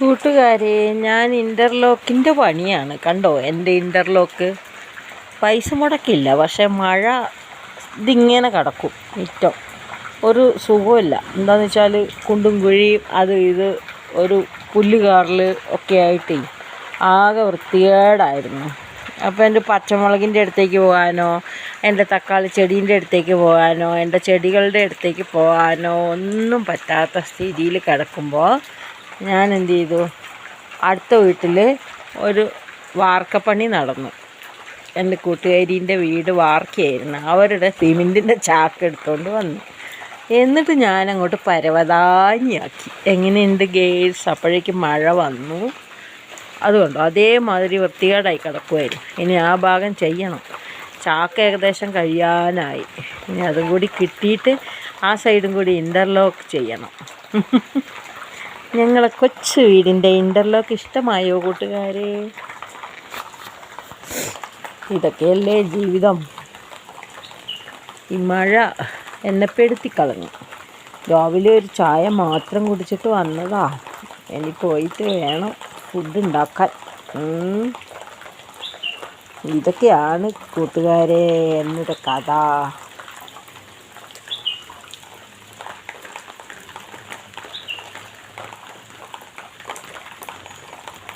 കൂട്ടുകാരെ, ഞാൻ ഇൻ്റർലോക്കിൻ്റെ പണിയാണ്. കണ്ടോ എൻ്റെ ഇൻ്റർലോക്ക്? പൈസ മുടക്കില്ല, പക്ഷേ മഴ ഇതിങ്ങനെ കിടക്കും. മിറ്റം ഒരു സുഖമില്ല. എന്താണെന്ന് വെച്ചാൽ കുണ്ടും കുഴിയും അത് ഇത് ഒരു പുല്ലുകാറിൽ ഒക്കെ ആയിട്ട് ആകെ വൃത്തികേടായിരുന്നു. അപ്പോൾ എൻ്റെ പച്ചമുളകിൻ്റെ അടുത്തേക്ക് പോകാനോ, എൻ്റെ തക്കാളി ചെടീൻ്റെ അടുത്തേക്ക് പോകാനോ, എൻ്റെ ചെടികളുടെ അടുത്തേക്ക് പോകാനോ ഒന്നും പറ്റാത്ത സ്ഥിതിയിൽ കിടക്കുമ്പോൾ ഞാൻ എന്ത് ചെയ്തു, അടുത്ത വീട്ടിൽ ഒരു വാർക്കപ്പണി നടന്നു. എൻ്റെ കൂട്ടുകാരീൻ്റെ വീട് വാർക്കയായിരുന്നു. അവരുടെ സിമെൻറ്റിൻ്റെ ചാക്ക് എടുത്തുകൊണ്ട് വന്നു. എന്നിട്ട് ഞാനങ്ങോട്ട് പരവതാനിയാക്കി. എങ്ങനെയുണ്ട് ഗേൾസ്? അപ്പോഴേക്കും മഴ വന്നു. അതുകൊണ്ടോ അതേമാതിരി വൃത്തികേടായി കിടക്കുമായിരുന്നു. ഇനി ആ ഭാഗം ചെയ്യണം. ചാക്ക് ഏകദേശം കഴിയാനായി. ഇനി അതും കൂടി കിട്ടിയിട്ട് ആ സൈഡും കൂടി ഇൻ്റർലോക്ക് ചെയ്യണം. ഞങ്ങളെ കൊച്ചു വീടിൻ്റെ ഇൻ്റർലോക്ക് ഇഷ്ടമായോ കൂട്ടുകാരെ? ഇതൊക്കെയല്ലേ ജീവിതം. ഈ മഴ എന്നെ പെടുത്തിക്കളഞ്ഞു. രാവിലെ ഒരു ചായ മാത്രം കുടിച്ചിട്ട് വന്നതാ. ഇനി പോയിട്ട് വേണം ഫുഡ് ഉണ്ടാക്കാൻ. ഇതൊക്കെയാണ് കൂട്ടുകാരെ എന്നൊരു കഥ.